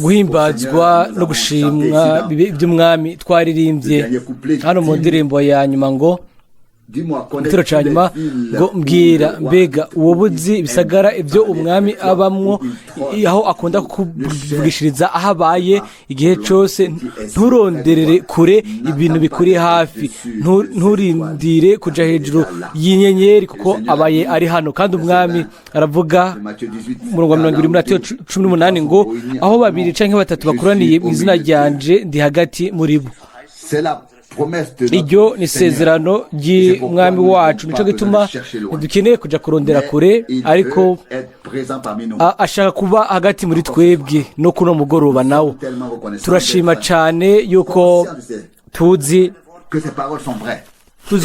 guhimbazwa no gushimwa by'umwami twaririmbye hano mu ndirimbo ya nyuma ngo igitero cya nyuma ngo mbwira mbega uwo buzi bisagara ibyo umwami abamwo aho akunda kuvugishiriza aho abaye igihe cyose nturonderere kure ibintu bikuri hafi nturindire kujya hejuru y'inyenyeri kuko abaye ari hano kandi umwami aravuga umurongo wa 20:18 ngo aho babiri cyangwa batatu bakoraniye mu izina ryanje ndi hagati muri bo. Iryo ni isezerano ry'umwami wacu, nicyo gituma ntidukeneye kujya kurondera kure, ariko ashaka kuba hagati muri twebwe no kuno mugoroba nawo. Turashima cyane yuko tuzi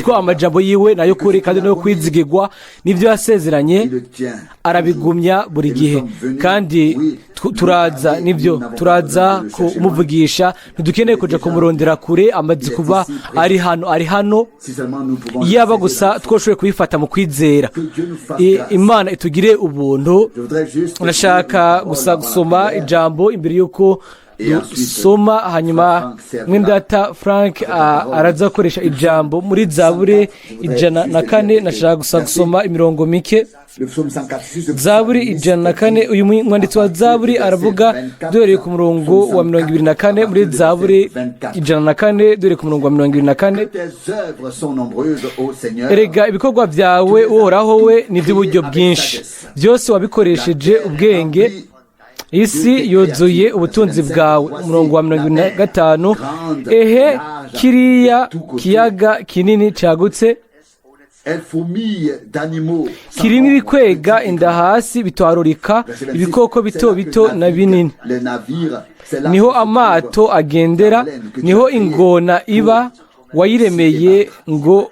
ko amajambo yiwe nayo kuri kandi nayo kwizigirwa n'ibyo yasezeranye arabigumya buri gihe, kandi turaza kumuvugisha. Ntidukeneye kujya kumurondera kure, amaze kuba ari hano yaba gusa twashoboye kubifata mu kwizera. Imana itugire ubuntu. Nashaka gusa gusoma ijambo imbere y'uko soma, hanyuma mwendata Frank araza gukoresha ijambo muri Zaburi 104. nashaka gusa gusoma imirongo mike. Zaburi 104, uyu mwanditsi wa Zaburi aravuga duhereye ku murongo wa 24 muri Zaburi 104 duhereye ku murongo wa 24. Erega ibikorwa byawe uhoraho we ni by'uburyo bwinshi, byose wabikoresheje ubwenge, isi yuzuye ubutunzi bwawe. Umurongo wa 25, ehe kiriya kiyaga kinini cyagutse kirimo ibikwega inda hasi bitwarurika, ibikoko bito bito na binini. Niho amato agendera, niho ingona iba, wayiremeye ngo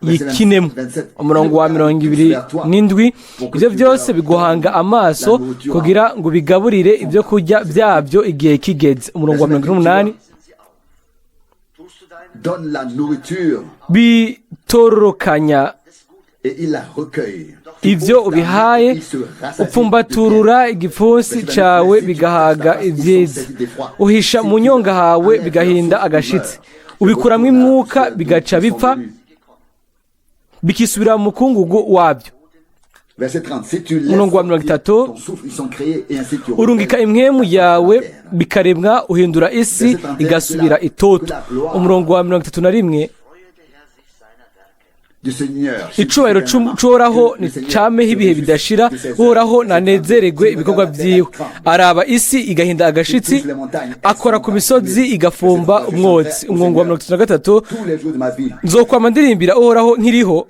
yikinemo. Umurongo wa 27, ibyo byose biguhanga amaso kugira ngo bigaburire ibyo kurya byabyo igihe kigeze. Umurongo wa 28, bitororokanya ibyo ubihaye, upfumbaturura igipfunsi cyawe bigahaga ibyiza, uhisha mu nyonga hawe bigahinda agashitsi, ubikuramo imwuka bigaca bipfa bikisubira mu mukungugu wabyo. Umurongo wa 30, urungika impwemu yawe bikaremwa, uhindura isi igasubira itoto. Umurongo wa 31, icubahiro c'uhoraho nicameho ibihe bidashira, uhoraho nanezererwe ibikorwa byiwe. Araba isi igahinda agashitsi, akora ku misozi igafumba umwotsi. Umurongo wa 33, nzokwama ndirimbira uhoraho nkiriho,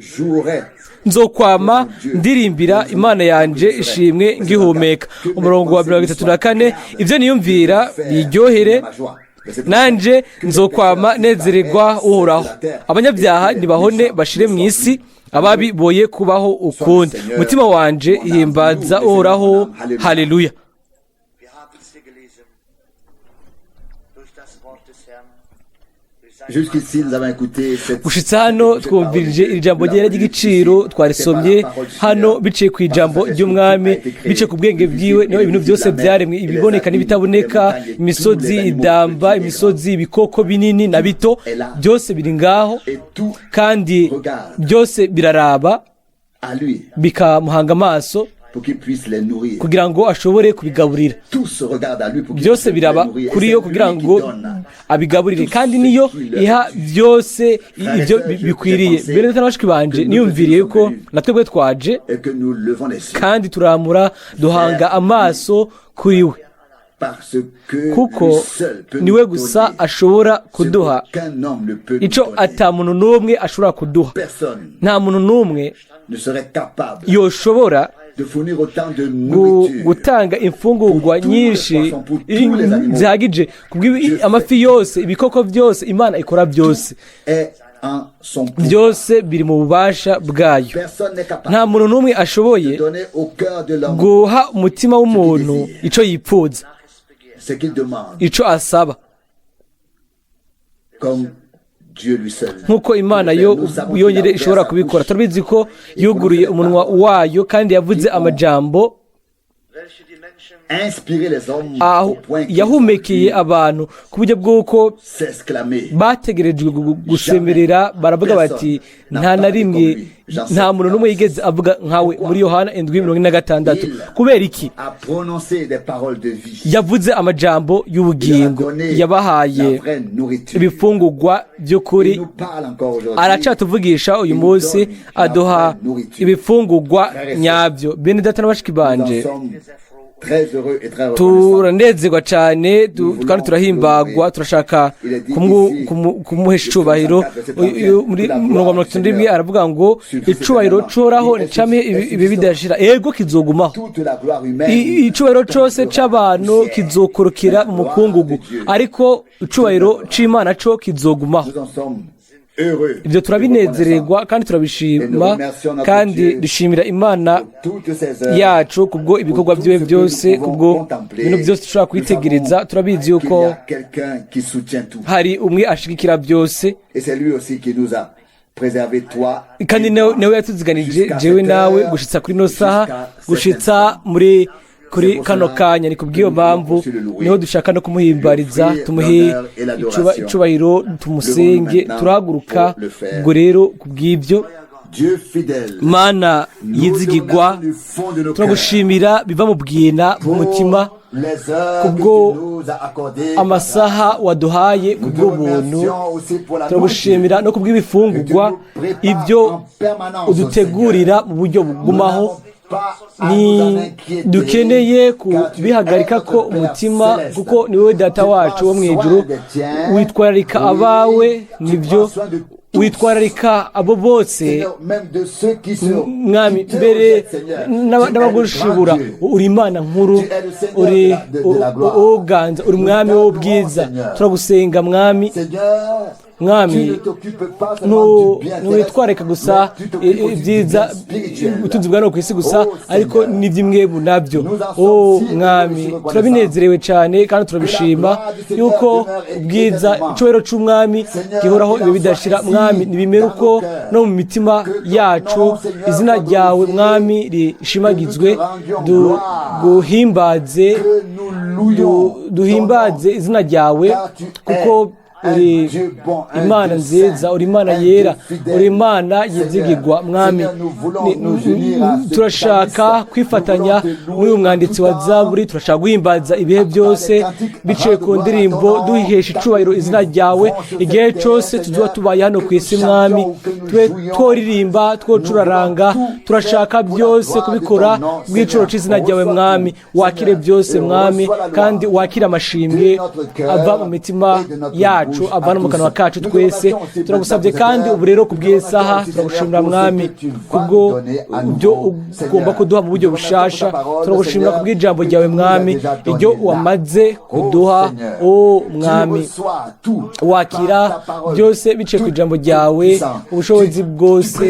nzokwama ndirimbira Imana yanje ishimwe ngihumeka. Umurongo wa 34, ibyo niyumvira biryohere, nanje nzokwama nezererwa uhoraho. Abanyabyaha nibahone bashire mu isi, ababi boye kubaho ukundi. Mutima wanje himbaza uhoraho. Haleluya. Gushitsa hano twumvirije iri jambo ryera ry'igiciro twarisomye hano biciye ku ijambo ry'umwami, biciye ku bwenge bwiwe niho ibintu byose byaremwe, ibiboneka n'ibitaboneka, imisozi, idamba, imisozi, ibikoko binini na bito, byose biri ngaho kandi byose biraraba bikamuhanga amaso kugira ngo ashobore kubigaburira. Byose biraba kuri yo kugira ngo abigaburire, kandi niyo iha byose ibyo bikwiriye. Bene n'abashiki banje niyumviriye ko natwebwe twaje kandi turamura duhanga amaso kuri we, kuko niwe gusa ashobora kuduha icyo atamuntu n'umwe ashobora kuduha. Nta muntu n'umwe yoshobora gutanga imfungurwa nyinshi zihagije amafi yose, ibikoko byose, Imana ikora byose, byose biri mu bubasha bwayo. Nta muntu n'umwe ashoboye guha umutima w'umuntu icyo yipfuza, icyo asaba, nk'uko Imana yo yonyine ishobora kubikora. Turabizi ko yuguruye umunwa wayo kandi yavuze amajambo inspirer les hommes aho au point qu'ils yahumekeye abantu ku buryo bw'uko s'exclamer. bategerejwe gusemerera baravuga bati nta na rimwe nta muntu n'umwe yigeze avuga nkawe muri Yohana 7:46 kubera iki A prononcé des paroles de vie. yavuze amajambo y'ubugingo yabahaye La vraie nourriture. ibifungurwa by'ukuri Il nous parle encore aujourd'hui. aracatuvugisha uyu munsi aduha ibifungurwa nyabyo bene data na bashiki Nous en banje sommes très heureux et très reconnaissants. turanezerwa cyane kandi turahimbagwa turashaka kumuhesha icubahiro muri 71 aravuga ngo icubahiro coraho nicame ibi bidashira ego kizogumaho Toute la gloire humaine. icubahiro cose c'abantu kizokorokera mu mukungugu ariko icubahiro c'Imana co kizogumaho Nous en sommes heureux. ibyo turabinezererwa kandi turabishima kandi dushimira Imana Toutes ces heures. yacu kubwo ibikorwa byiwe byose kubwo ibintu byose dushobora kwitegereza turabizi Qu'il y yuko a quelqu'un qui soutient tout. hari umwe ashigikira byose Et c'est lui aussi qui nous a préservé toi. kandi nawe yatuziganije jewe nawe gushitsa kuri no saha gushitsa kuri kano kanya ni kubw'iyo mpamvu niho dushaka no kumuhimbariza tumuhe icubahiro tumusenge turahaguruka ubwo rero kubw'ibyo Dieu fidèle. Mana Nous yizigirwa te remercions du fond de nos cœurs turagushimira biva mu bwina mu mutima les heures kubwo que tu nous as accordées. amasaha waduhaye Nous te kubw'ubuntu remercions aussi pour la turagushimira no kubw'ibifungurwa ibyo udutegurira mu buryo bugumaho ni dukeneye kubihagarika ko umutima kuko ni wowe data wacu wo mu ijuru witwararika abawe nibyo witwararika abo bose mwami mbere n'abagushibura uri Imana nkuru uri uganza uri umwami w'ubwiza turagusenga mwami ntiwitwareka gusa ibyiza utunzi bwa no ku isi gusa ariko n'iby'imwebu nabyo mwami turabinezerewe cyane kandi turabishima yuko ubwiza icyubahiro cy'umwami gihoraho ibi bidashira mwami ntibimere uko no mu mitima yacu izina ryawe mwami rishimagizwe duhimbaze izina ryawe kuko uri Imana nziza uri Imana yera uri Imana yizigirwa mwami turashaka kwifatanya n'uyu mwanditsi wa zaburi turashaka guhimbaza ibihe byose biciye ku ndirimbo duhesha icubahiro izina ryawe igihe cyose tuzuba tubaye hano ku isi mwami twe tworirimba twocuraranga turashaka byose kubikora bw'iciro cy'izina ryawe mwami wakire byose mwami kandi wakire amashimwe ava mu mitima yacu avana mu kanwa kacu twese turagusabye kandi ubu rero kubw'isaha turagushimira mwami kubwo ibyo ugomba kuduha mu buryo bushasha turagushimira kubw'ijambo ryawe mwami iryo wamaze kuduha mwami wakira byose biciye ku ijambo ryawe ubushobozi bwose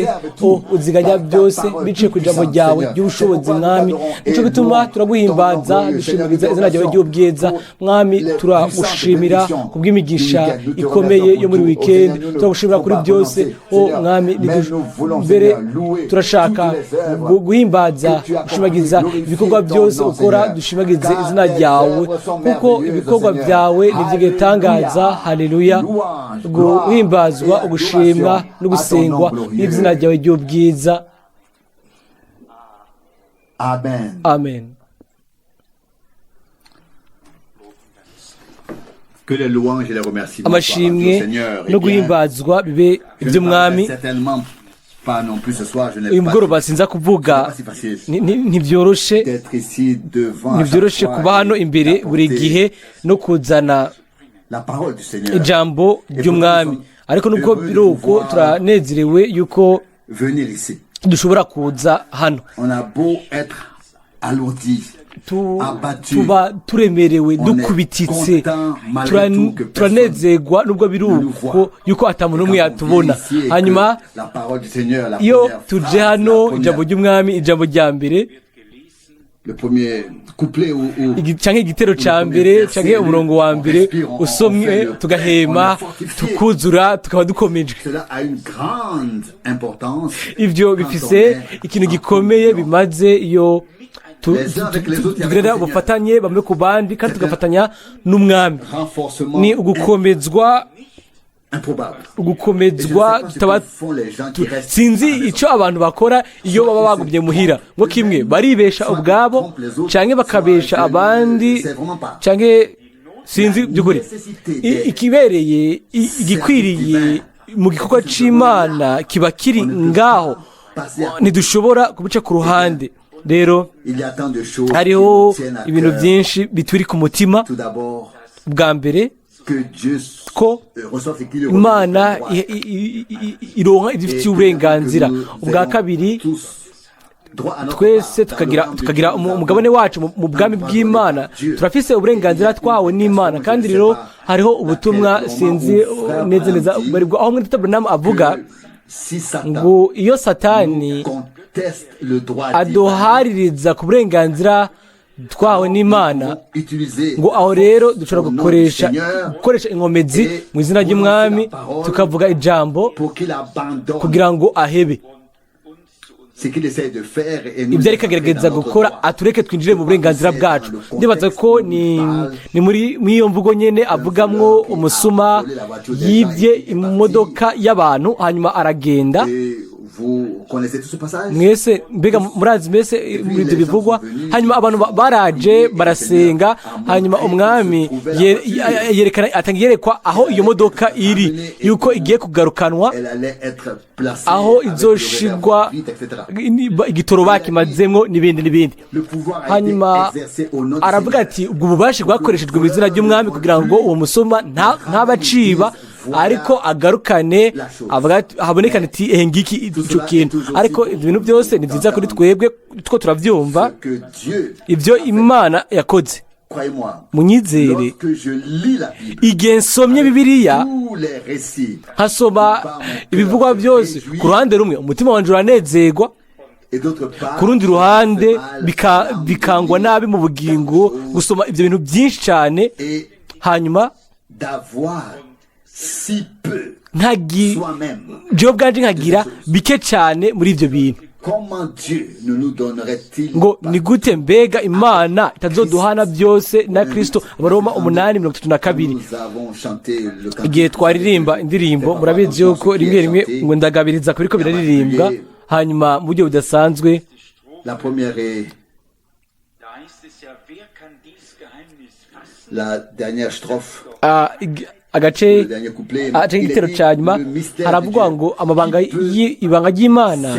uziganya byose biciye ku ijambo ryawe ry'ubushobozi mwami nicyo gituma turaguhimbaza dushimiriza izina ryawe ry'ubwiza mwami turagushimira kubw'imigisha ikomeye yo muri weekend turagushimira kuri byose mwami mbere turashaka guhimbaza gushimagiza ibikorwa byose ukora dushimagize izina ryawe kuko ibikorwa byawe ni by'igitangaza haleluya guhimbazwa ugushimwa no gusengwa n'izina ryawe ry'ubwiza amen. Que les louanges et les remerciements amashimwe no guhimbazwa bibe iby'umwami uyu mugoroba sinza kuvuga ntibyoroshe kuba hano imbere buri gihe no kuzana ijambo ry'umwami ariko nubwo biri uko turanezerewe yuko dushobora kuza hano tuba turemerewe dukubititse turanezerwa nubwo biri uko yuko atamuntu umwe yatubona hanyuma iyo tuje hano ijambo ry'umwami ijambo rya mbere cyangwa igitero cya mbere cyangwa umurongo wa mbere usomwe tugahema tukuzura tukaba dukomejwe ibyo bifise ikintu gikomeye bimaze iyo tugira ubufatanye bamwe ku bandi kandi tugafatanya n'umwami. Ni ugukomezwa sinzi icyo abantu bakora iyo baba bagumye muhira ngo kimwe baribesha ubwabo cyangwa bakabesha abandi cyangwa sinzi by'ukuri ikibereye igikwiriye mu gikorwa cy'Imana kiba kiri ngaho, ntidushobora kubica ku ruhande. Rero hariho ibintu byinshi bituri ku mutima. Bwa mbere ko Imana ironka idufitiye uburenganzira. Ubwa kabiri twese tukagira umugabane wacu mu bwami bw'Imana. Turafise uburenganzira twawe n'Imana. Kandi rero hariho ubutumwa sinzi neza aho muri Abraham avuga ngo iyo Satani aduhaririza ku burenganzira twawe n'Imana, ngo aho rero dushobora gukoresha inkomezi mu izina ry'umwami tukavuga ijambo kugira ngo ahebe ibyo ariko agerageza gukora, atureke twinjire mu burenganzira bwacu. Ndibaza ko ni muri iyo mvugo nyine avugamwo umusuma yibye imodoka y'abantu hanyuma aragenda. Mwese mbega murazi mwese muri ibyo bivugwa. Hanyuma abantu baraje barasenga, hanyuma umwami yerekwa aho iyo modoka iri, yuko igiye kugarukanwa, aho izoshigwa, igitoro bakimazemo n'ibindi. Hanyuma aravuga ati ubwo bubasha bwakoreshejwe mu izina ry'umwami kugira ngo uwo musoma ntabaciba ariko agarukane, habonekane ati ngiki icyo kintu. Ariko ibintu byose ni byiza kuri twebwe two turabyumva ibyo Imana yakoze. Munyizere, igihe nsomye Bibiliya nkasoma ibivugwa byose, ku ruhande rumwe umutima wanjye uranezerwa, ku rundi ruhande bikangwa nabi mu bugingo gusoma ibyo bintu byinshi cyane. Hanyuma jewe ubwanjye nkagira bike cyane muri ibyo bintu. Ngo ni gute mbega Imana itazoduhana byose na Kristo? Abaroma 8:32. Igihe twaririmba indirimbo, murabizi yuko rimwe ngo ndagabiriza kuri ko biraririmbwa hanyuma mu buryo budasanzwe. La dernière strophe, agace igitero cya nyuma haravuga ngo ibanga ry'Imana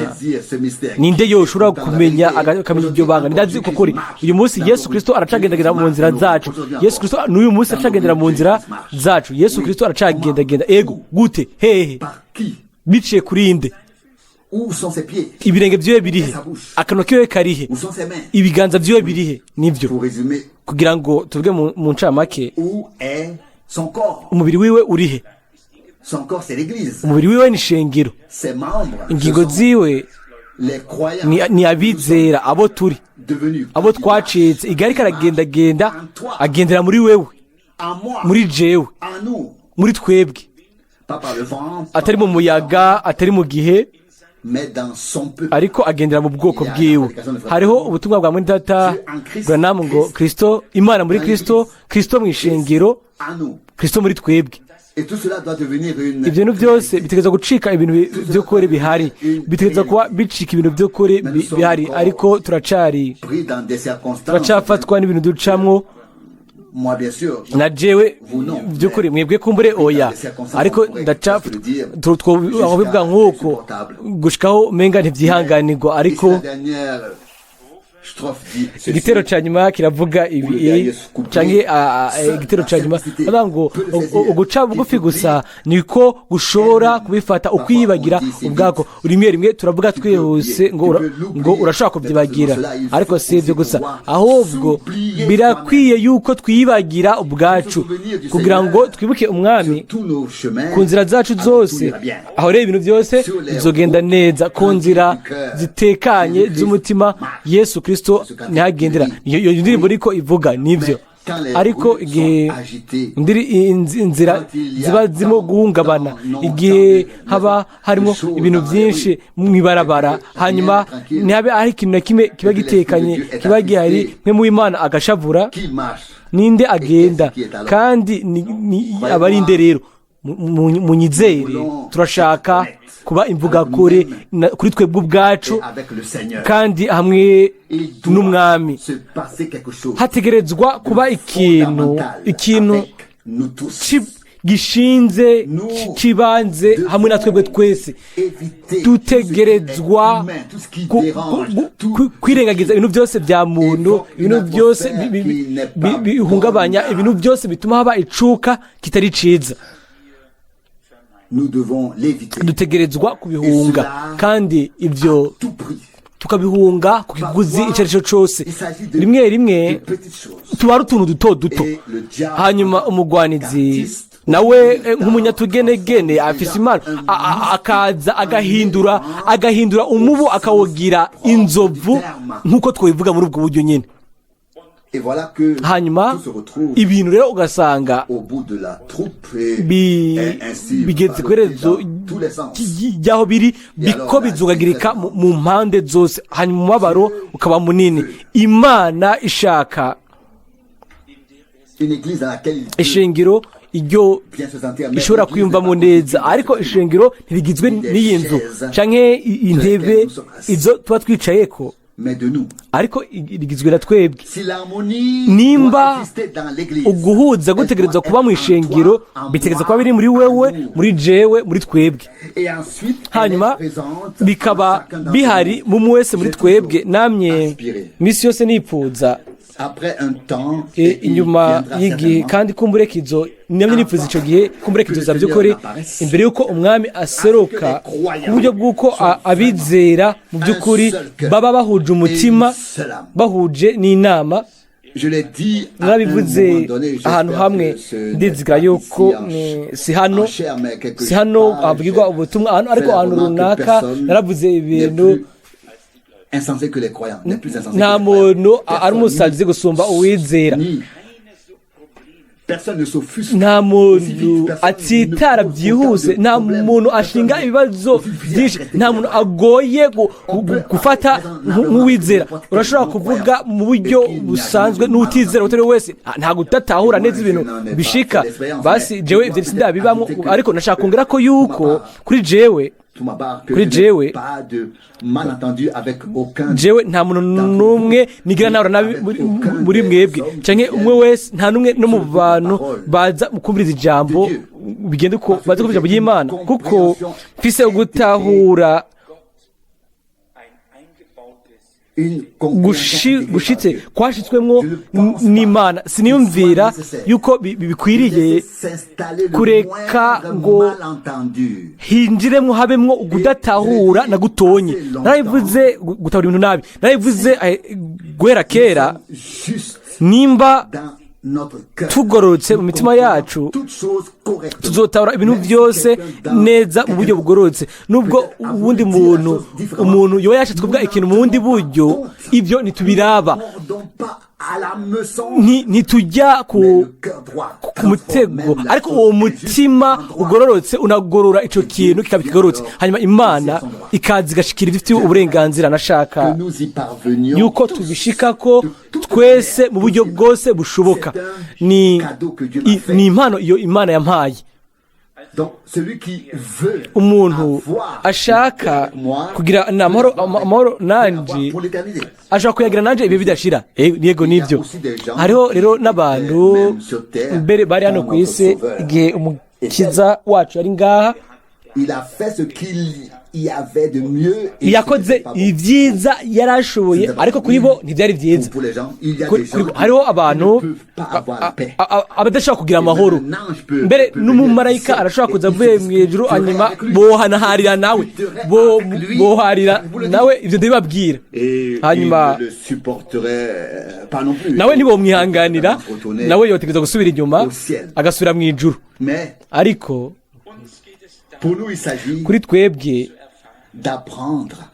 ninde yoshobora kumenya akamenya iryo banga. Ndazi ko kuri uyu munsi Yesu Kristo aracagendagenda mu nzira zacu. Yesu Kristo n'uyu munsi aracagendera mu nzira zacu. Yesu Kristo aracagendagenda. Ego gute? Hehe? Biciye kuri inde? Ibirenge byiwe birihe? Akanwa kiwe karihe? Ibiganza byiwe birihe? Nibyo kugira ngo tuvuge mu ncamake, umubiri wiwe urihe? Umubiri wiwe ni shengero. Ingingo ziwe ni abizera, abo turi, abo twacitse. Igari karagendagenda agendera muri wewe, muri jewe, muri twebwe, atari mu muyaga, atari mu gihe, ariko agendera mu bwoko bwiwe. Hariho ubutumwa bwa Mwendata Branham ngo Kristo, Imana muri Kristo, Kristo mu ishengero, Kristo muri twebwe. Ibyo bintu byose bitegereza gucika ibintu by'ukuri bihari, bitegereza kuba bicika ibintu by'ukuri bihari, ariko turacafatwa n'ibintu ducamwo. Na jewe by'ukuri mwebwe kumbure oya, ariko aho bivuga nk'uko gushikaho menga ntibyihanganirwa. Ariko igitero cya nyuma kiravuga ibi, cyangwa igitero cya nyuma avuga ngo uguca bugufi gusa niko gushobora kubifata, ukwiyibagira ubwako. rimwe turavuga twihuse ngo urashaka kubyibagira, ariko si ibyo gusa, ahubwo birakwiye yuko twiyibagira ubwacu kugira ngo twibuke umwami ku nzira zacu zose. Aho rero ibintu byose bizogenda neza ku nzira zitekanye z'umutima Yesu Kristo nihagendera. Iyo ndirimbo ariko ivuga nibyo. ariko igihe inzira ziba zirimo guhungabana, igihe haba harimo ibintu byinshi mu ibarabara, hanyuma ntihabe ari ikintu na kimwe kiba gitekanye kiba gihari, mwe mu Imana agashavura, ninde agenda? Kandi abarinde rero munyizere, turashaka kuba imvuga kuri twebwe ubwacu kandi hamwe n'umwami. Hategerezwa kuba ikintu gishinze kibanze hamwe na twebwe twese. Dutegerezwa kwirengagiza ibintu byose bya muntu, ibintu byose bihungabanya, ibintu byose bituma haba icuka kitari ciza. Dutegerezwa kubihunga, kandi ibyo tukabihunga ku kiguzi icyo ari cyo cyose. Rimwe rimwe tuba ari utuntu duto duto, hanyuma umugwanizi nawe nk'umunyatugenegene afise impano akaza agahindura umubu akawugira inzovu, nk'uko twabivuga muri ubwo buryo nyine. Hanyuma ibintu rero ugasanga bigeze ku iherezo ry'aho biri, biko bizugagirika mu mpande zose, hanyuma umubabaro ukaba munini. Imana ishaka ishengero iryo ishobora kwiyumvamo neza, ariko ishengero ntirigizwe n'iyi nzu canke intebe izo tuba twicayeko, ariko rigizwe na twebwe. Nimba uguhuza gutegereza kuba mu ishengero, bitegereza kuba biri muri wewe, muri jewe, muri twebwe, hanyuma bikaba bihari mu wese muri twebwe. Namye misi yose nipfuza inyuma y'igihe, kandi kumburekizo namye nipfuza icyo gihe kumburekizo za by'ukuri, imbere y'uko umwami aseruka, ku buryo bw'uko abizera mu by'ukuri baba bahuje umutima, bahuje n'inama. Narabivuze ahantu hamwe, ndiziga yuko si hano habwirwa ubutumwa, ariko ahantu runaka naravuze ibintu nta muntu ari umusazi gusumba uwizera. Nta muntu atsitara byihuse, nta muntu ashinga ibibazo byinshi, nta muntu agoye gufata nk'uwizera. Urashobora kuvuga mu buryo busanzwe n'utizera utari wese, nta gutatahura neza ibintu bishika. Basi jewe ibyo sindabibamo, ariko nashaka kongera ko yuko kuri jewe nta muntu n'umwe nigira nawe nabi muri mwebwe, canke umwe wese, nta n'umwe no mu bantu baza kumviriza ijambo bigende ko baza kumviriza ijambo ry'Imana, kuko mfise ugutahura gushitse kwashitswemwo n'Imana. Siniyumvira yuko bikwiriye kureka ngo hinjiremwo habemwo ugudatahura na gutonye. Narabivuze gutahura ibintu nabi, narabivuze guhera kera. Nimba tugororotse mu mitima yacu, tuzotahura ibintu byose neza mu buryo bugororotse. Nubwo ubundi umuntu yoba yashatse kuvuga ikintu mu bundi buryo, ibyo ntitubiraba, ntitujya ku mutego, ariko uwo mutima ugororotse unagorora icyo kintu kikaba kigororotse, hanyuma Imana ikaza igashikira ibifite uburenganzira. Nashaka yuko tubishikako twese mu buryo bwose bushoboka. Ni impano iyo Imana yampaye. Umuntu ashaka kugira amahoro nanje, ashaka kuyagira nanje ibihe bidashira. Yego nibyo. Hariho rero n'abantu mbere bari hano ku isi igihe umukiza wacu yari ngaha, yakoze ibyiza yarashoboye, ariko kuri bo ntibyari byiza. Hariho abantu abadashobora kugira amahoro. Mbere n'umumarayika arashobora kuza avuye mu ijuru, hanyuma bohanaharira nawe ibyo ndabibabwira, hanyuma nawe ntibomwihanganira, nawe yotegereza gusubira inyuma agasubira mu ijuru. Ariko kuri twebwe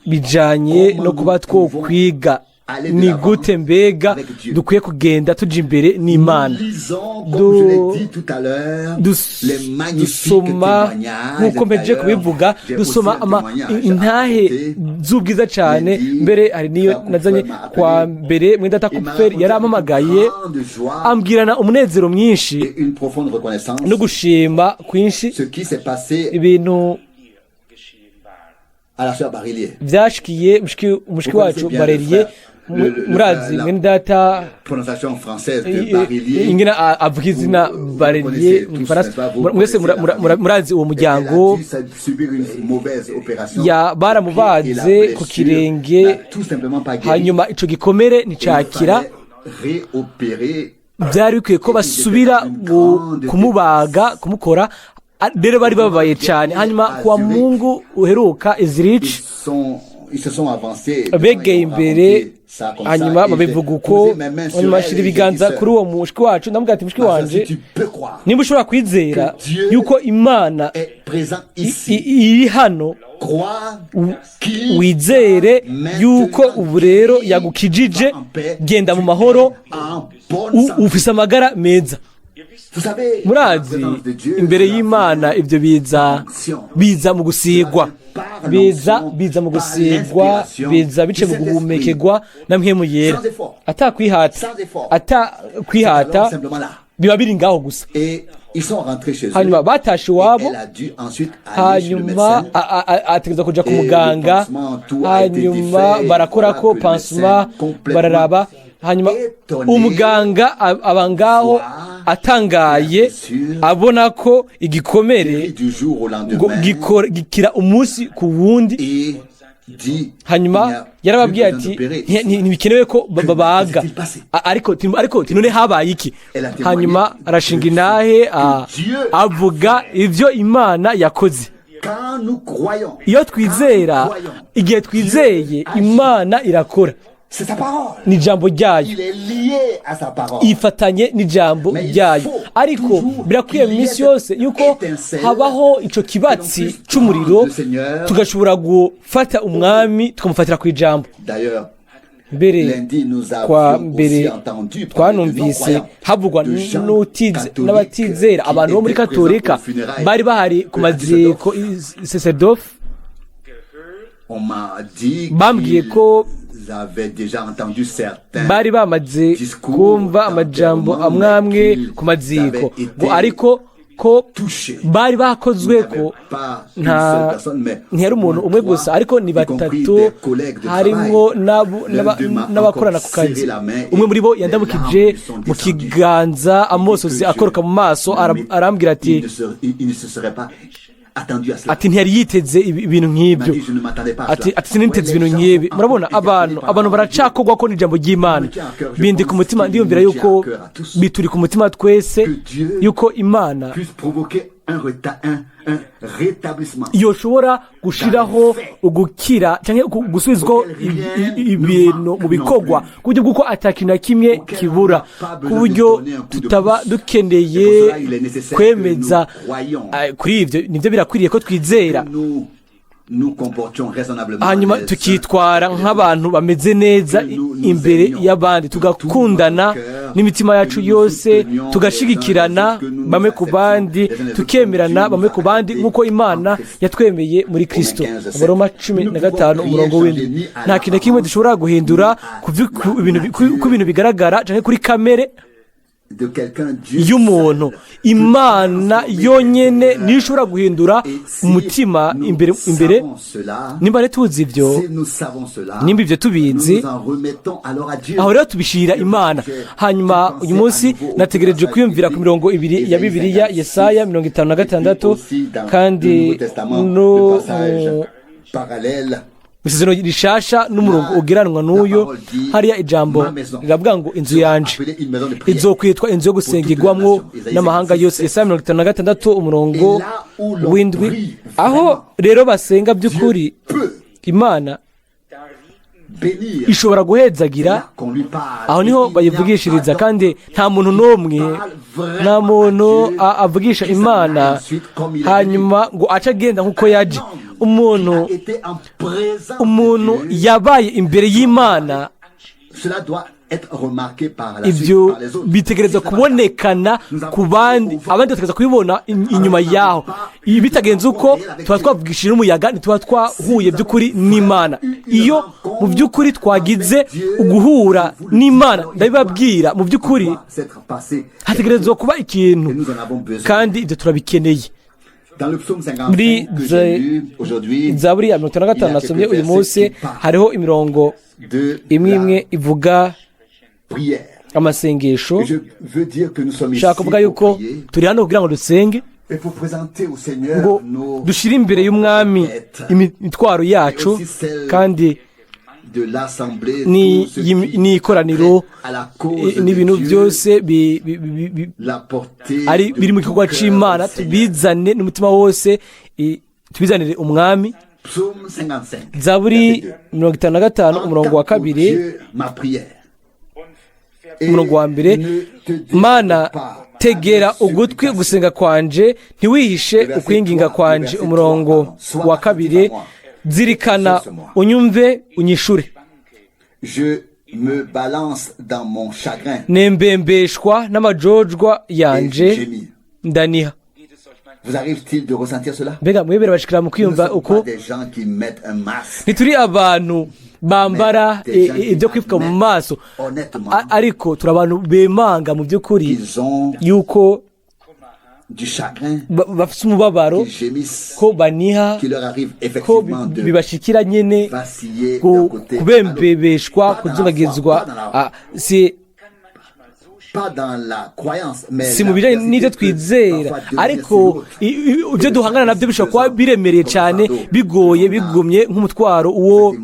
bijanye no kuba twokwiga aller de ni l'avant gute mbega avec Dieu. dukwiye kugenda tuja imbere n'imana. Nous lisons, comme je l'ai dit tout à l'heure, les magnifiques dusoma témoignages. nk'uko mpejeje kubivuga, J'ai dusoma aussi un témoignage intahe à z'ubwiza cyane. Lundi, mbere hari niyo nazanye kwa mbere mwendata kupferi yarampamagaye de joie ambwirana umunezero mwinshi et une profonde reconnaissance. no gushima kwinshi Ce qui s'est passé ibintu à la sœur Barillier. byashikiye mushiki wacu bareriye. Murazi mwene data Prononciation française de Barillier. ingena avuga izina bareriye mu Faransa. Mwese murazi uwo muryango. Il a dû subir une mauvaise opération. Baramubaze ku kirenge, hanyuma ico gikomere nticakira. Réopérer. Byari bikwiye ko basubira kumubaga kumukora. Rero bari babaye cyane. Hanyuma kwa Mungu uheruka Ezrich begeye imbere, hanyuma babivuga uko, hanyuma ashira ibiganza kuri uwo mushiki wacu. ndamubwira ati mushiki wanje, nimba ushobora kwizera yuko Imana iri hano, wizere yuko ubu rero yagukijije, genda mu mahoro, ufise amagara meza. Murazi imbere y'Imana ibyo biza mu gusigwa, biza mu gusigwa, biza bice mu guhumekerwa na mpwemu yera, atakwihata, biba biri ngaho gusa. Hanyuma batashe iwabo, hanyuma ategereza kuja ku muganga, hanyuma barakora ko pansuma, bararaba, hanyuma umuganga aba ngaho atangaye, abona ko igikomere gikira umunsi ku wundi. Hanyuma yarababwiye ati ntibikenewe ko babaga, ariko none habaye iki? Hanyuma arashinga intahe, avuga ibyo Imana yakoze. Iyo twizera, igihe twizeye, Imana irakora. Ni ijambo ryayo, ifatanye n'ijambo ryayo. Ariko birakwiye mu minsi yose yuko habaho ico kibatsi c'umuriro, tugashobora gufata umwami tukamufatira ku ijambo. Mbere kwa mbere twanumvise havugwa n'abatizera, abantu bo muri Katolika bari bahari ku maziko Sacerdoce. Bambwiye ko bari bamaze kumva amajambo amwamwe ku maziko, ariko ko bari bakozwe ko ntiyari umuntu umwe gusa, ariko ni batatu, harimo n'abakorana ku kazi. Umwe muri bo yandamukije mu kiganza, amosozi akoroka mu maso, arambwira ati ntiyari yiteze ibintu nk'ibyo, ati siniteze ibintu nk'ibi. Murabona abantu baracakogwa ko n'ijambo ry'Imana bindi ku mutima. Ndiyumvira yuko bituri ku mutima twese yuko Imana yoshobora gushiraho ugukira cyangwa gusubizwaho ibintu mu bikorwa, ku buryo bw'uko atakintu na kimwe kibura, ku buryo tutaba dukeneye kwemeza kuri ibyo. Nibyo birakwiriye ko twizera, hanyuma tukitwara nk'abantu bameze neza imbere y'abandi, tugakundana n'imitima yacu yose, tugashigikirana bamwe ku bandi, tukemerana bamwe ku bandi nk'uko Imana yatwemeye muri Kristo. Abaroma 15:7. Nta kintu kimwe dushobora guhindura ku bintu bigaragara cyangwa kuri kamere y'umuntu. Imana yonyene niyo ishobora guhindura umutima imbere. Nimba tuzi ibyo, nimba ibyo tubizi, aho rero tubishira Imana. Hanyuma uyu munsi nategereje kwiyumvira ku mirongo ibiri ya Bibiliya, Yesaya 56, kandi no isezerano rishasha n'umurongo ugeranwa n'uyo. Hariya ijambo riravuga ngo inzu yanje izokwitwa inzu yo gusengerwamwo n'amahanga yose. Yesaya 56 umurongo w'indwi. Aho rero basenga by'ukuri, Imana ishobora guhezagira, aho niho bayivugishiriza. kandi nta muntu avugisha Imana hanyuma ngo aca agenda nk'uko yaje. Umuntu yabaye imbere y'Imana cela doit être remarqué par la suite ibyo par les autres. bitegereza kubonekana ku bandi abandi bategereza kubibona inyuma yaho. Ibi bitagenze uko tuba twavugishije n'umuyaga ntituba twahuye by'ukuri n'Imana. Iyo mu by'ukuri twagize uguhura n'Imana ndabibabwira mu by'ukuri hategerezwa kuba ikintu kandi ibyo turabikeneye. Muri Zaburi ya 55 nasomye uyu munsi hariho imirongo imwe ivuga amasengesho. Nshaka kuvuga yuko turi hano kugira ngo dusenge, ngo dushyire imbere y'Umwami imitwaro yacu kandi n'ikoraniro n'ibintu byose biri mu gikorwa cy'Imana, tubizane n'umutima wose, tubizanire Umwami. Zaburi 55 umurongo wa 2 umurongo wa 1: Mana tegera ugutwi gusenga kwanje, ntiwihishe ukwinginga kwanje. Umurongo wa 2: Zirikana unyumve unyishure. Nembembeshwa n'amajojwa yanje ndaniha. Mbega mwebere bashikira mu kwiyumva uko ntituri abantu bambara ibyo kwifuka mu maso, ariko turi abantu bemanga mu by'ukuri yuko bafite umubabaro, ko baniha, ko bibashikira nyene, kubembebeshwa, kuzubagizwa. Si mu bijyanye n'ibyo twizera, ariko ibyo duhangana nabyo bishobora kuba biremereye cyane, bigoye, bigumye nk'umutwaro uwo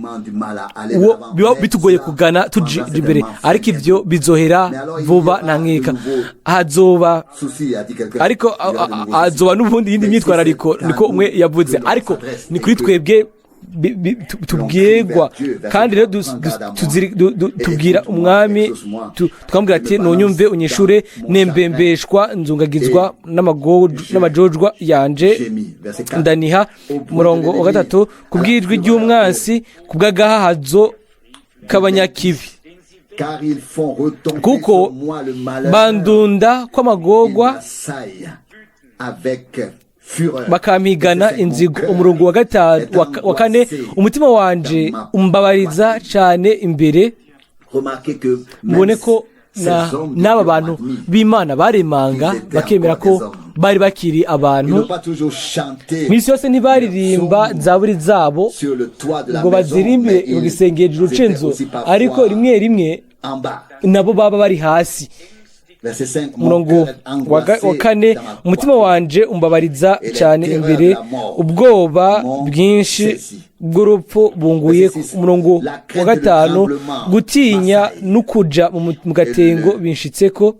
biba bitugoye kugana tujya imbere, ariko ibyo bizohera vuba nta nkeka. Hazoba n'ubundi yindi myitwarariko, niko umwe yavuze, ariko ni kuri twebwe tubwirwa. kandi rero tubwira Umwami tukamubwira ati nunyumve unyishure, nembembeshwa nzungagizwa n'amajojwa yanje ndaniha. Umurongo wa 3: Kubw'ijwi ry'umwansi, kubw'agahahazo k'abanyakibi, kuko bandunda kw'amagorwa bakampigana inzigo. Umurongo wa 4: Umutima wanje umbabariza cyane imbere. Mubone ko n'aba bantu b'Imana baremanga bakemera ko bari bakiri abantu. Mw'isi yose ntibaririmba zaburi zabo ngo bazirimbire mu gisenge hejuru c'inzu, ariko rimwe rimwe nabo baba bari hasi. Umurongo wa 4: Umutima wanje umbabariza cyane imbere, ubwoba bwinshi bw'urupfu bunguye. Umurongo wa 5: Gutinya n'ukuja mu gatengo binshitseko,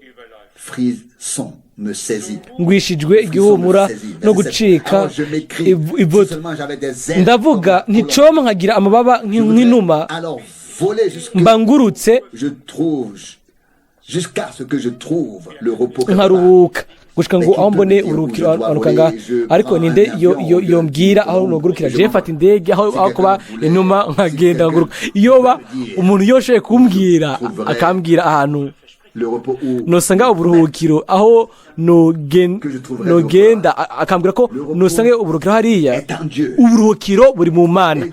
ngwishijwe igihumura no gucika ivutu. Ndavuga nticoma nkagira amababa nk'inuma, mbangurutse nkaruhuka gushika ngo aho mbone uruhukiro anukanga. Ariko ninde yombwira aho nogurukira? Je fata indege aho kuba inuma nkagenda ngaguruka. Iyoba umuntu yoshoye kumbwira akambwira ahantu nosanga uburuhukiro, aho nogenda akambwira ko nosanga uburuhukiro hariya, uburuhukiro buri mu Mana.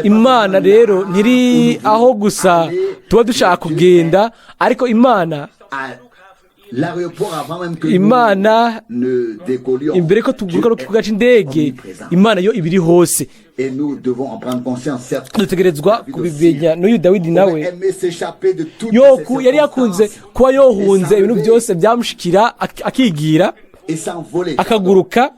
Imana rero ntiri aho gusa tuba dushaka kugenda, ariko Imana imbere ko tuguruka no kugaca indege, Imana yo ibiri hose. Dutegerezwa kubimenya. N'uyu Dawidi nawe yari yakunze kuba yohunze ibintu byose byamushikira, akigira akaguruka.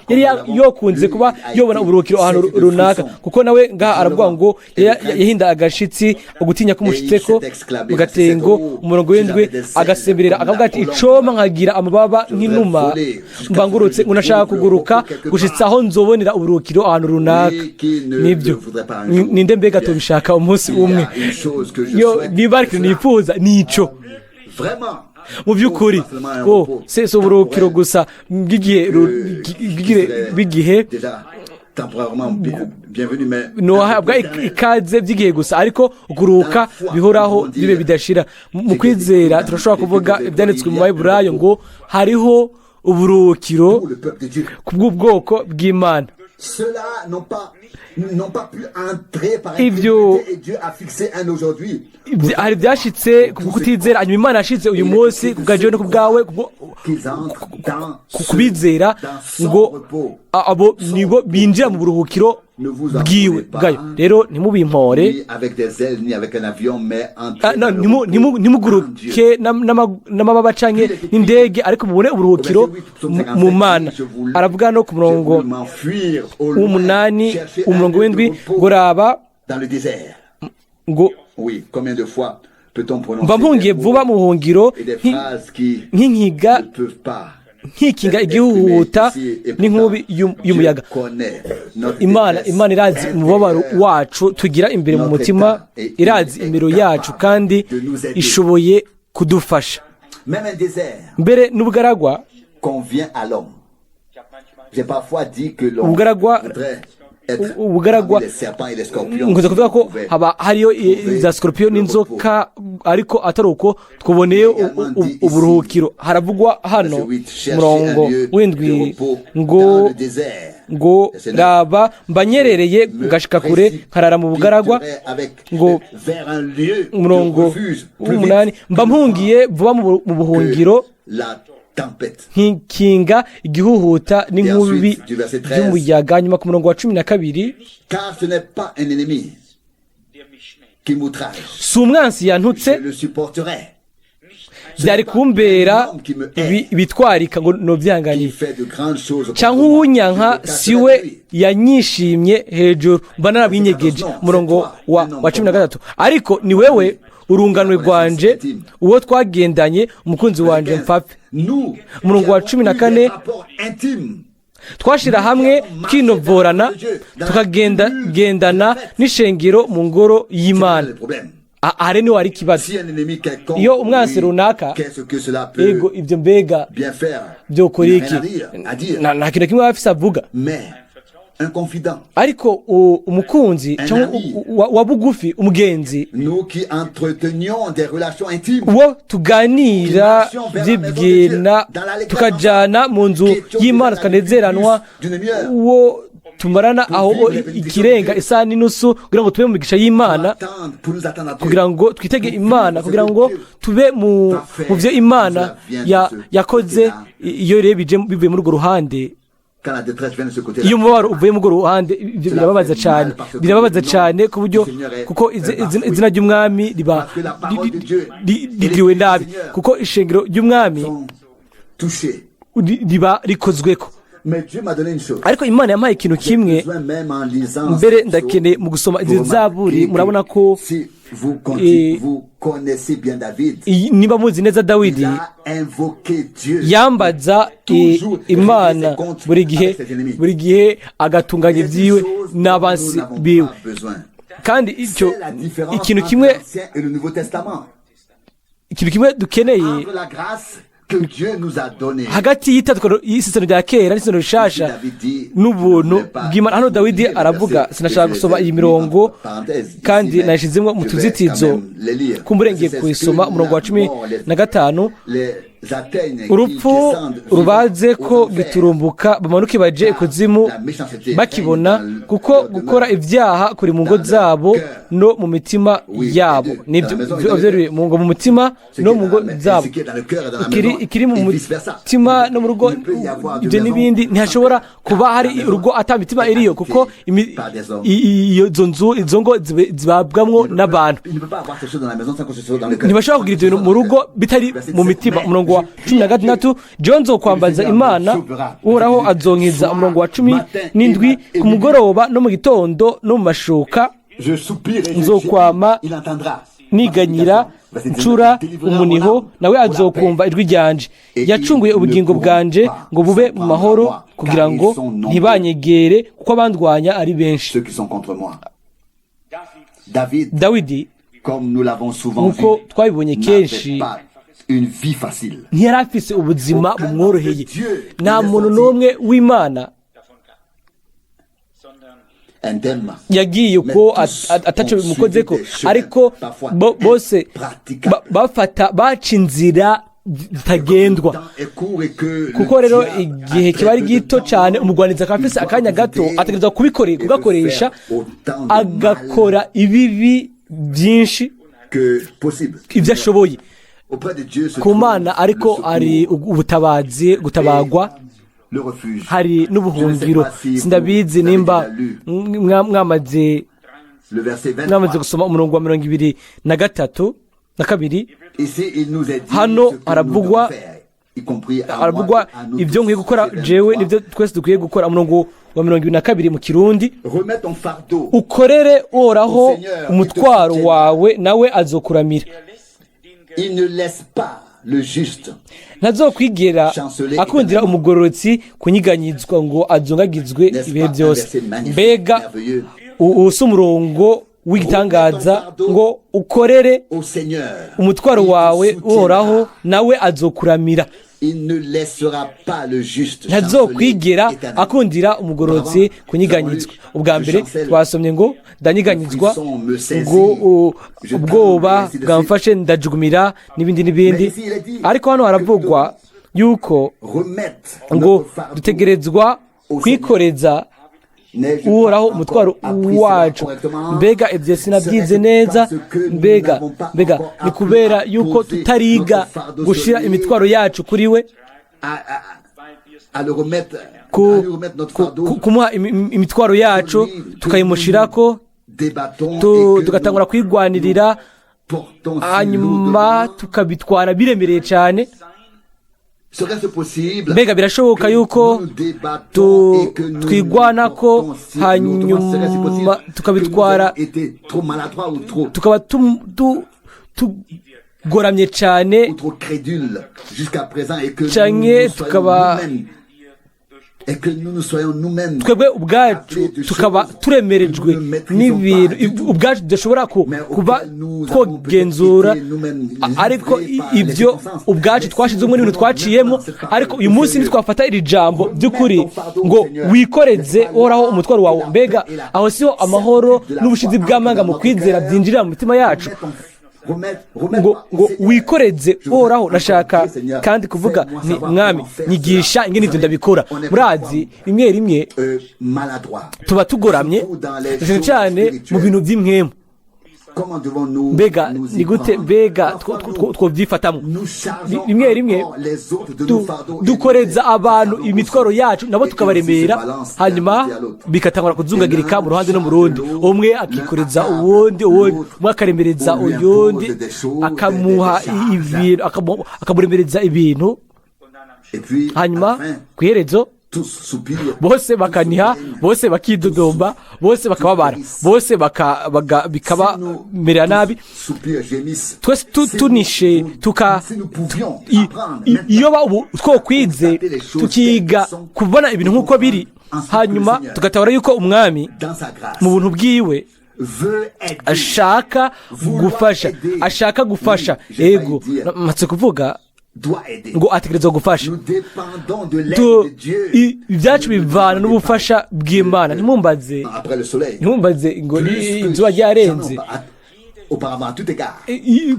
Yari yokunze kuba yobona uburuhukiro ahantu runaka, kuko nawe ngaha aravuga ngo yahinda agashitsi ugutinya kumushitseko mu gatengo. Umurongo w'indwi: Agasemberera akavuga ati icoma nkagira amababa nk'inuma, mbangurutse unashaka kuguruka gushitsa aho nzobonera uburuhukiro ahantu runaka. Nibyo ninde mbega tubishaka umunsi umwe? Niba ari ikintu nifuza nico mu by'ukuri, si uburuhukiro gusa bw'igihe nohabwa ikaze by'igihe gusa ariko kuruhuka bihoraho bibe bidashira. Mu kwizera turashobora kuvuga ibyanditswe mu Baheburayo ngo hariho uburuhukiro ku bw'ubwoko bw'Imana. Ibyo hari byashitse ku kutizera, hanyuma Imana yashitse uyu munsi ku bwajewe no ku bwawe kubizera ngo abo nibo binjira mu buruhukiro bwiwe bwayo. Rero ntimubimpore, ntimuguruke n'amababa canke n'indege, ariko mubone uburuhukiro mu Mana. Aravuga no ku murongo w'umunani umurongo w'indwi ngo raba ngo mba mpungiye vuba mu buhungiro nkikinga igihuhuta n'inkubi y'umuyaga. Imana irazi umubabaro wacu tugira imbere mu mutima, irazi imero yacu kandi ishoboye kudufasha. Mbere n'ubugaragwa nkunze kuvuga ko haba hariyo za scorpion n'inzoka, ariko atari uko twuboneye uburuhukiro. Haravugwa hano murongo w'indwi ngo raba mbanyerereye ngashika kure nkarara mu bugaragwa. Ngo umurongo w'umunani mba mpungiye vuba mu buhungiro nkikinga igihuhuta n'inkubi y'umuyaga. Nyuma ku murongo wa 12 si umwansi yantutse byari kumbera bitwarika ngo nobyanganiye, cyangwa uwunyanka siwe yanyishimye hejuru mba narabinyegeje. Umurongo wa 13 ariko ni wewe urunganwe rwanje, uwo twagendanye umukunzi wanje mpfape. Umurongo wa 14 twashira hamwe twinovorana tukagendana n'ishengero mu ngoro y'Imana. Ahari niho hari ikibazo. Iyo umwansi runaka ego ibyo mbega byokora iki? Nta kintu kimwe afise avuga, ariko umukunzi wa bugufi, umugenzi uwo tuganira byibwina tukajana mu nzu y'Imana tukanezeranwa, uwo tumarana aho ikirenga isaha n'inusu kugira ngo tube mu migisha y'Imana, kugira ngo twitege Imana, kugira ngo tube mu byo Imana yakoze. Iyo rero bivuye muri urwo ruhande, iyo umubabaro uvuye mu ruhande, birababaza cyane ku buryo, kuko izina ry'umwami rigiriwe nabi, kuko ishengero ry'umwami riba rikozweko. Ariko Imana yampaye ikintu kimwe. Mbere ndakeneye mu gusoma izi zaburi, murabona ko niba muzi neza Dawidi yambaza Imana buri gihe agatunganya ibyiwe n'abansi biwe. Kandi ikintu kimwe dukeneye hagati y'isezerano rya kera n'isezerano rishasha n'ubuntu bw'Imana. Hano Dawidi aravuga, sinashaka gusoma iyi mirongo kandi nayishizemo mu tuzitizo kumburengeye kuyisoma. Umurongo wa 15 urupfu rubaze ko giturumbuka bamanuke baje ikuzimu bakibona, kuko gukora ibyaha kuri mu ngo zabo no mu mitima yabo. Nibyo mu mutima no mu ngo zabo, ikiri mu mutima no mu rugo. Ibyo n'ibindi ntihashobora kuba hari urugo atamitima iriyo, kuko izo ngo zibabwamwo n'abantu. Ntibashobora kugira ibyo mu rugo bitari mu mitima. Umurongo wa 16 John nzokwambaza Imana, uhoraho azonkiza. Umurongo wa 17 ku mugoroba no mu gitondo no mu mashuka nzokwama niganyira ncura umuniho, nawe azokumva ijwi ryanje. Yacunguye ubugingo bwanje ngo bube mu mahoro, kugira ngo ntibanyegere kuko abandwanya ari benshi. Dawidi nk'uko twabibonye kenshi ntiyari afise ubuzima bumworoheye. Nta muntu n'umwe w'Imana yagiye uko ataco bimukoze ko ariko bose baca inzira zitagendwa kuko rero igihe kiba ari gito cyane umugwanizi akaba afise akanya gato ategerezwa kugakoresha agakora ibibi byinshi ibyo ashoboye ku Mana ariko ari ubutabazi gutabagwa hari n'ubuhungiro sindabizi nimba mwamaze gusoma umurongo wa 22 hano haravugwa ibyo nkwiye gukora jewe nibyo twese dukwiye gukora umurongo wa 22 mu Kirundi ukorere Uhoraho umutwaro wawe nawe azokuramira ntazokwigera akundira umugororotsi kunyiganyizwa ngo azongagizwe ibihe byose mbega usa umurongo w'igitangaza ngo ukorere umutwaro wawe Uhoraho nawe azokuramira ntazokwigera akundira umugororotsi kunyiganyizwa ubwa mbere twasomye ngo ndanyiganyizwa ngo ubwoba bwamfashe ndajugumira n'ibindi ariko hano haravugwa yuko ngo dutegerezwa kwikoreza Uhoraho umutwaro wacu mbega ibyo sinabyize neza mbega ni kubera yuko tutariga gushira imitwaro yacu kuri we kumuha imitwaro yacu tukayimushirako tugatangura kwigwanirira hanyuma tukabitwara biremereye cyane mbega birashoboka yuko twigwana ko hanyuma tukabitwara tukaba tugoramye cyane cyane tukaba twebwe ubwacu tukaba turemerejwe n'ibintu ubwacu tudashobora kuba twogenzura ariko ibyo ubwacu twashizemo n'ibintu twaciyemo ariko uyu munsi ntitwafata iri jambo by'ukuri ngo wikoreze Uhoraho umutwaro wawe mbega aho siho amahoro n'ubushizi bw'amanga mu kwizera byinjirira mu mitima yacu ngo wikoreze Uhoraho nashaka kandi kuvuga ni mwami nyigisha ingene ibyo ndabikora murazi rimwe tuba tugoramye cyane mu bintu by'imwemu mbega ni gute mbega twovyifatamo rimwe dukoreza abantu imitwaro yacu nabo tukabaremera hanyuma bikatangura kuzungagirika mu ruhande no mu rundi umwe akikoreza uwundi umwe akaremereza uyundi akamuha ibintu akamuremereza ibintu hanyuma kwiherezo bose bakaniha bose bakidodomba bose bakababara bose bikabamerera nabi twese tunishe iyo twokwize tukiga kubona ibintu nk'uko biri hanyuma tugatabara yuko umwami mu buntu bwiwe ashaka gufasha yego matse kuvuga ngo ategerezwa gufasha ibyacu bivana n'ubufasha bw'Imana ntimumbaze ngo izuba ryarenze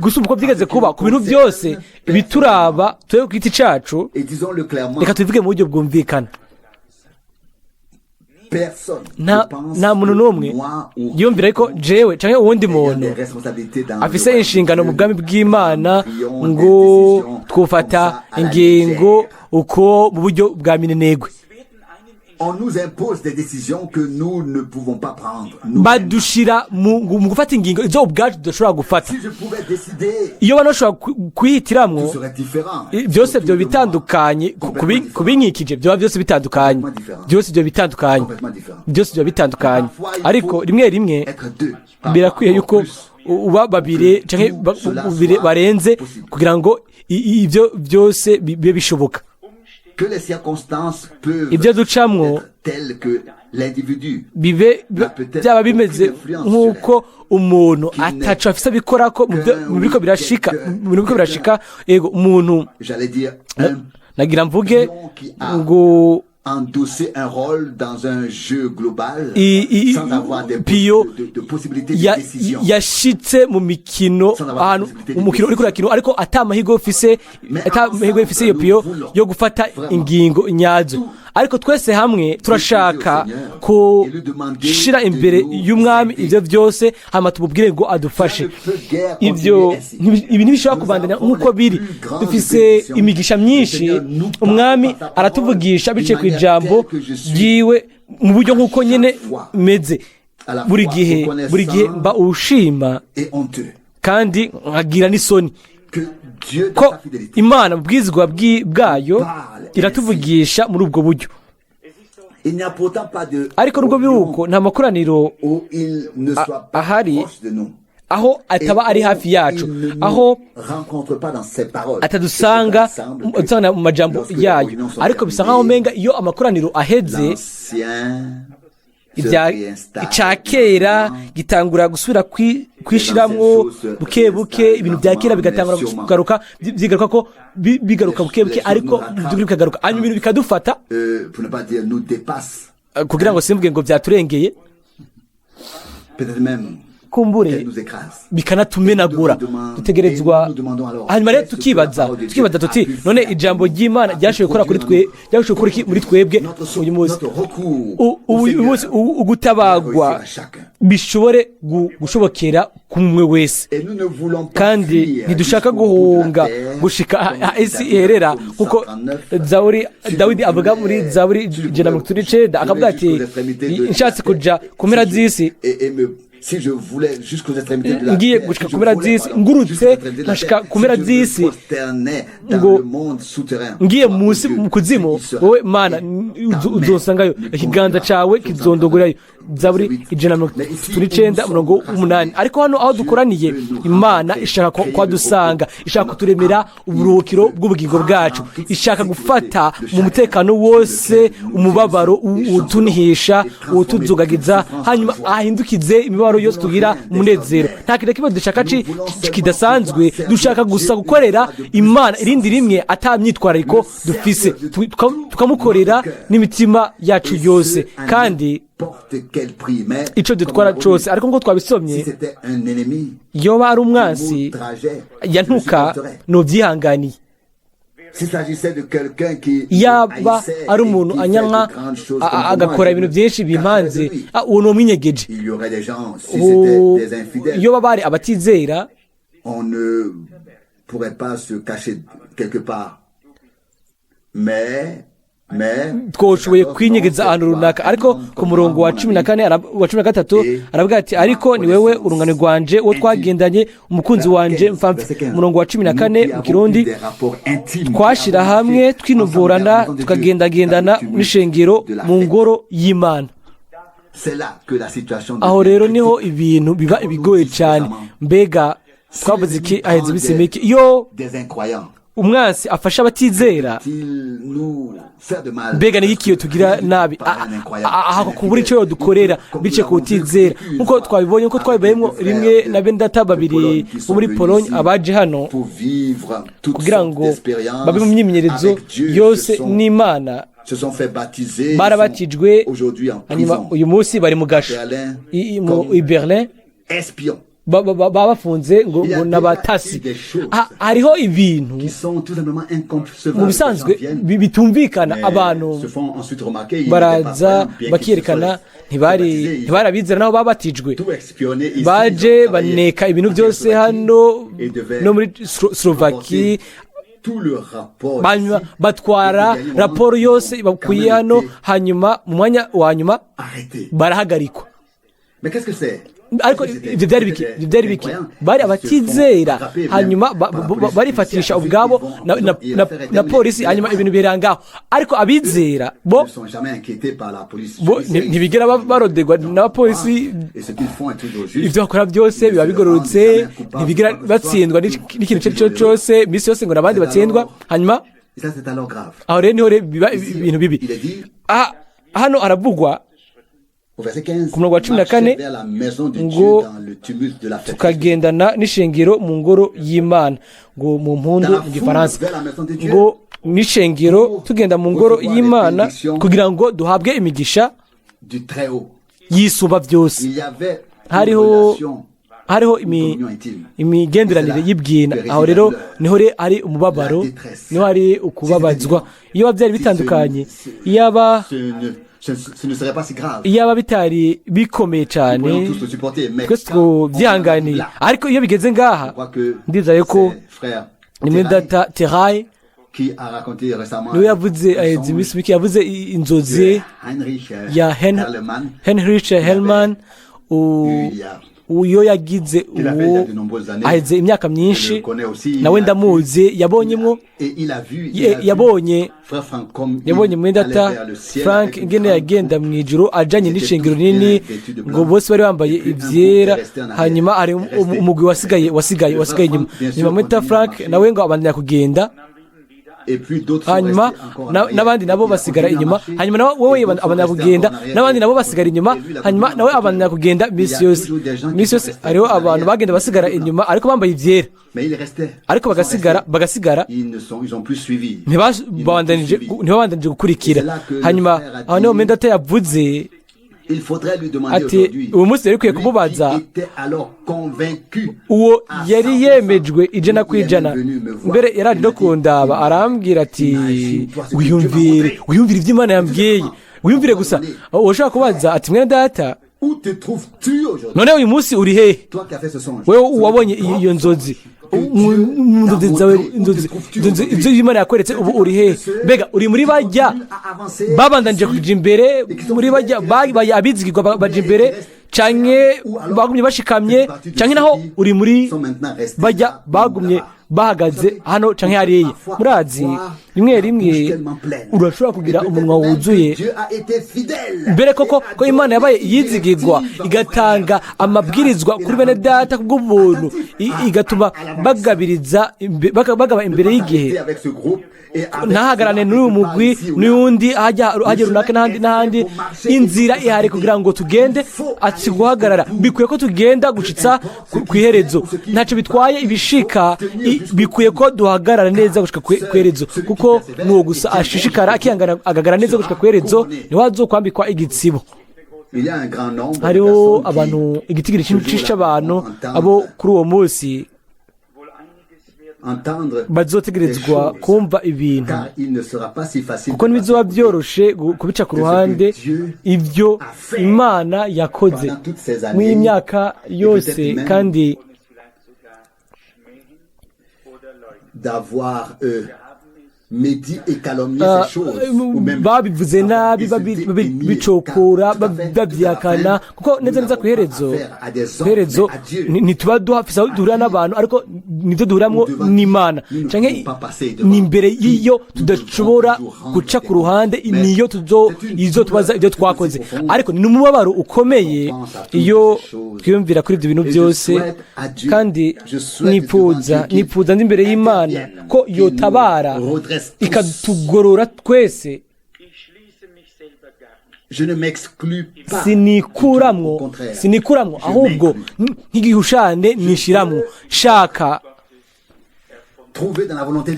gusa uko byigeze kuba ku bintu byose bituraba twe ku giti cyacu reka tubivuge mu buryo bwumvikana nta muntu n'umwe yumvira ko jewe cyangwa uwundi muntu afise inshingano mu bwami bw'Imana ngo twufata ingingo uko mu buryo bwa minenegwe badushira mu gufata ingingo izo ubwacu tudashobora gufata iyo banoshobora kwihitiramwo byose byo bitandukanye kubinkikije byo byose bitandukanye byose byo bitandukanye ariko rimwe birakwiye yuko uba babire cyangwa barenze kugira ngo ibyo byose bibe bishoboka ibyo ducamwo byaba bimeze nk'uko umuntu atacu afise abikora ko mu biriko birashika yego umuntu nagira mvuge ngo endosser un rôle dans un jeu global sans avoir des Piyo de possibilités de décision. yashitse mu mikino ahantu umukino uri kurakino ariko atamahirwe ifise iyo Piyo yo gufata ingingo nyazo, ariko twese hamwe turashaka kushira imbere y'umwami ivyo vyose hama tumubwire ngo adufashe. Ibi ntibishobora kubandanya nk'uko biri. Dufise imigisha myinshi, umwami aratuvugisha biciye ku ijambo ryiwe mu buryo nk'uko nyene meze. Buri gihe mba ushima kandi nkagira n'isoni ko Imana ubwizigwa bwayo iratuvugisha muri ubwo buryo. Ariko nubwo biri uko nta makoraniro ahari aho ataba ari hafi yacu, aho atadusanga mu majambo yayo, ariko bisa nkaho menga iyo amakoraniro aheze icya kera gitangura gusubira kwishiramwo buke buke, ibintu bya kera bigatangura kugaruka, bigaruka ko bigaruka buke buke, ariko by'ukuri bikagaruka hanyuma ibintu bikadufata kugira ngo simvuge ngo byaturengeye, kumbure bikanatumenagura. Dutegerezwa hanyuma rero tukibaza tuti none ijambo ry'Imana ryashoboye gukora muri twebwe uyu munsi ugutabagwa bishobore gushobokera kumwe wese, kandi ntidushaka guhunga gushika isi iherera, kuko Dawidi avuga muri Zaburi 139 akavuga ati nshatse kuja ku mpera z'isi, ngiye gushika ku mpera z'isi, ngurutse nkashika ku mpera z'isi, ngo ngiye munsi mu kuzimu, wowe Mana uzosangayo, ikiganza cawe kizondogurayo. Zaburi 139:8. Ariko hano aho dukoraniye, Imana ishaka kwadusanga, ishaka kuturemera uburuhukiro bw'ubugingo bwacu, ishaka gufata mu mutekano wose umubabaro utunihisha, utuzugagiza, hanyuma ahindukize imibabaro yose tugira umunezero. Nta kintu kimwe dushaka kidasanzwe, dushaka gusa gukorera Imana irindi rimwe atamyitwarariko dufise, tukamukorera n'imitima yacu yose, kandi ico dutwara cose. Ariko ngo twabisomye, yoba ari umwansi yantuka novyihanganiye, yaba ari umuntu anyanka agakora ibintu byinshi bimpanze, uwo ni umwinyegeje. Yoba bari abatizera, twoshoboye kwinyegeza ahantu runaka. Ariko ku murongo wa 13 aravuga ati ariko ni wewe urungano rwanje, uwo twagendanye, umukunzi wanje mfamfe. Umurongo wa 14 mu Kirundi, twashira hamwe twinuvurana tukagendagendana n'ishengero mu ngoro y'Imana. Aho rero niho ibintu biba ibigoye cyane. Mbega twavuze iki aheze bisemeke iyo umwansi afasha abatizera, mbega n'ikiyo tugira nabi aho kubura icyo dukorera bice kutizera, nkuko twabibonye, nkuko twabibayemo rimwe na bendata babiri bo muri Pologne abaje hano kugira ngo babe mu myimenyerezo yose n'Imana, barabatijwe, hanyuma uyu munsi bari mu gasho i Berlin, bafunze ngo n'abatasi. Hariho ibintu mu bisanzwe bitumvikana, abantu baraza bakerekana ntibarabizera naho babatijwe, baje baneka ibintu byose hano no muri Slovaki, batwara raporo yose bakuye hano, hanyuma mu mwanya wa nyuma barahagarikwa. Ariko ibyo byari biki bari abatizera, hanyuma barifatisha ubwabo na polisi, hanyuma ibintu birangaho. Ariko abizera bo ntibigera barodegwa n'abapolisi, ibyo bakora byose biba bigororotse, ntibigera batsindwa n'ikintu cyo cyose, misi yose ngo n'abandi batsindwa. Hanyuma aho rero niho biba ibintu bibi. Hano haravugwa ku murongo wa 14 ngo tukagendana n'ishengero mu ngoro y'Imana, ngo mu mpundu mu gifaransa ngo n'ishengero tugenda mu ngoro y'Imana kugira ngo duhabwe imigisha yisuba byose. hariho imigenderanire y'ibwina, aho rero niho ari umubabaro, niho ari ukubabazwa. iyo byari bitandukanye, iyaba bitari bikomeye cyane twese twabyihanganiye, ariko iyo bigeze ngaha ndizaye ko ni muri data Teraye niwe yavuze iminsi mike, yavuze inzozi ya Heinrich Hellmann, uyo yagize uwo aheze imyaka myinshi, nawe ndamuzi, yabonye muri data Frank ingene yagenda mu ijuru ajanye n'ishengero rinini, ngo bose bari bambaye ivyera, hanyuma hari umugwi wasigaye nyuma muri data Frank nawe ngo abandanya kugenda, hanyuma n'abandi nabo basigara inyuma, hanyuma nawe wowe abandanya kugenda, n'abandi nabo basigara inyuma, hanyuma nawe abandanya kugenda. Misi yose hariho abantu bagenda basigara inyuma ariko bambaye ivyera, ariko bagasigara ntibabandanije gukurikira. hanyuma aho niho Mendata yavuze ati uwo munsi yari kwiye kumubaza uwo yari yemejwe 100% mbere yaraje no kundaba, arambwira ati wiyumvire iby'Imana yambwiye, wiyumvire gusa. ushaka kubaza ati mwene data, none uyu munsi uri hehe? wewe wabonye iyo nzozi, inzozi zawe, inzozi y'Imana yakweretse, ubu uri hehe? Mbega uri muri bajya babandanije kuja imbere, muri bajya babaye abizigirwa baja imbere, canke bagumye bashikamye, canke naho uri muri bajya bagumye bahagaze hano canke hariya? Murazi rimwe urashobora kugira umunwa wuzuye mbere koko ko Imana yabaye yizigirwa, igatanga amabwirizwa kuri bene data kubw'ubuntu, igatuma bagaba imbere y'igihe, ntahagarane n'uyu mugwi n'undi hajya runaka n'ahandi. inzira ihari kugira ngo tugende, ati guhagarara bikwiye ko tugenda gushitsa ku iherezo, ntacyo bitwaye ibishika, bikwiye ko duhagarara neza gushika ku iherezo, kuko nuwo gusa ashishikara akihangana agagara neza gushika ku iherezo niho azokwambikwa igitsibo. hariho abantu, igitigiri cyinshi cy'abantu abo kuri uwo munsi bazotegerezwa kumva ibintu, kuko ntibizoba byoroshe kubica ku ruhande ibyo Imana yakoze mu myaka yose, kandi babivuze nabi, bicokora, babyakana, kuko neza ku iherezo ntituba duhafise aho duhurira n'abantu, ariko nibyo duhuriramo n'Imana, canke ni imbere y'iyo tudashobora guca ku ruhande, niyo tubaza ibyo twakoze. Ariko ni umubabaro ukomeye iyo twiyumvira kuri ibyo bintu byose, kandi nifuza n'imbere y'Imana ko yotabara ikatugorora twese. sinikuramwo ahubwo nk'igihushane nishiramwo, shaka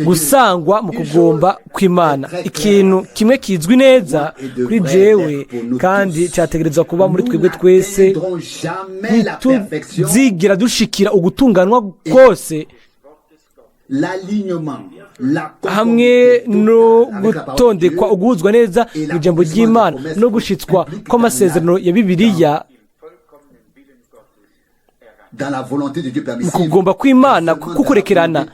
gusangwa mu kugomba kw'Imana. ikintu kimwe kizwi neza kuri jewe kandi cyategerezwa kuba muri twebwe twese, ntituzigira dushikira ugutunganwa kose hamwe no gutondekwa uguhuzwa neza mu ijambo ry'Imana no gushitswa kw'amasezerano ya Bibiliya mu kugomba kw'Imana kukurekerana.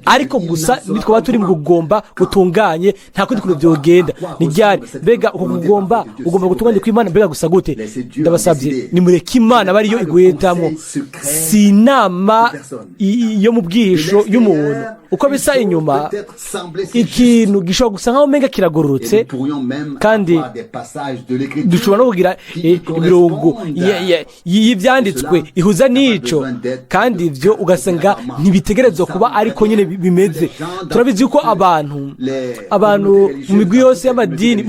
ariko gusa nitwaba turi mu kugomba gutunganye, nta kundi kuntu byogenda. nijyari mbega ugomba gutunganya kw'Imana, mbega gusa gute? Ndabasabye nimureke Imana bariyo iguhetamo, si inama yo mu bwihisho y'umuntu. uko bisa inyuma ikintu gishobora gusa nkaho umenga kiragororotse, kandi dushobora no kugira imirongo y'ibyanditswe ihuza n'ico, kandi ibyo ugasanga ntibitegerezwa kuba ariko nyine nyine bimeze. Turabizi yuko abantu mu migwi yose y'amadini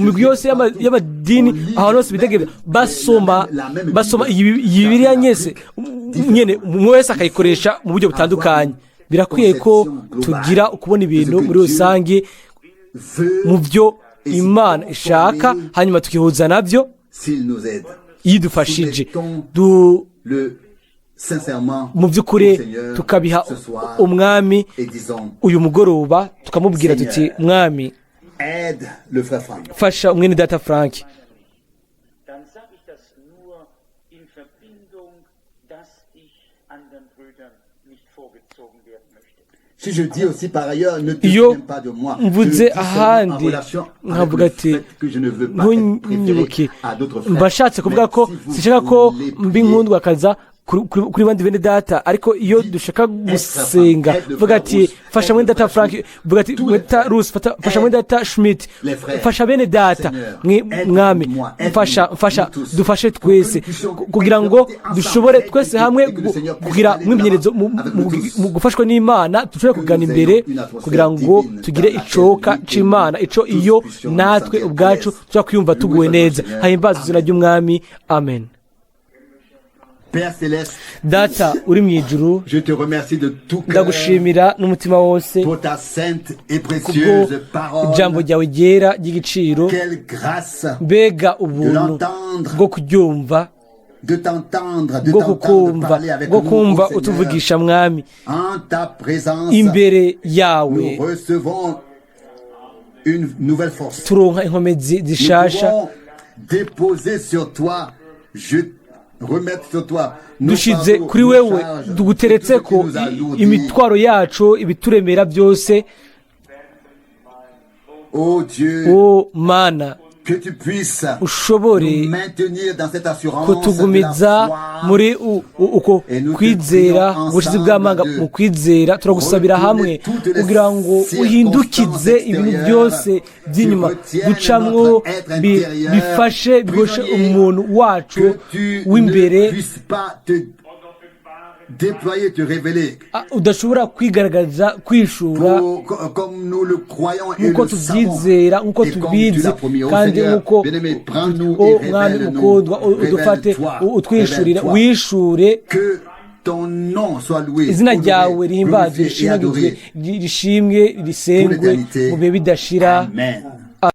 ahantu hose bitegera basoma iyi Bibiliya nyene umwe wese akayikoresha mu buryo butandukanye. Birakwiye ko tugira ukubona ibintu muri rusange mu byo Imana ishaka, hanyuma tukihuza nabyo yidufashije mu by'ukuri tukabiha umwami uyu mugoroba, tukamubwira tuti mwami fasha umwene data Frank. Iyo mvuze ahandi nkavuga ati ntunyibuke, mbashatse kuvuga ko sinshaka ko mbi nkundwakaza kuri bandi bene data, ariko iyo dushaka gusenga vuga ati fasha mwene data Frank, vuga ati mweta Rusi fasha mwene data Schmidt, fasha bene data mwami, fasha dufashe twese kugira ngo dushobore twese hamwe kugira mwimyerezo mu gufashwa n'Imana, dushobore kugana imbere kugira ngo tugire icoka c'Imana, ico iyo natwe ubwacu tuza kwiyumva tuguwe neza. Hahimbaza izina ry'umwami, amen. Data uri mu ijuru, ndagushimira n'umutima wose kubwo ijambo ryawe ryera ry'igiciro. Mbega ubuntu bwo kuryumva, bwo kumva utuvugisha mwami. Imbere yawe turonka inkomezi zishasha, dushize kuri wewe, duguteretse ko imitwaro yacu, ibituremera byose. O Mana, ushobore kutugumiza muri uko kwizera, ubushizi bw'amanga mu kwizera. Turagusabira hamwe kugira ngo uhindukize ibintu byose by'inyuma ducamwo, bifashe bigoshe umuntu wacu w'imbere, udashobora kwigaragaza, kwishura nk'uko tubyizera, nk'uko tubizi, kandi nk'uko mwami ukundwa, udufate utwishurire, wishure, izina ryawe rihimbazwe, rishimwe, risengwe mu bihe bidashira.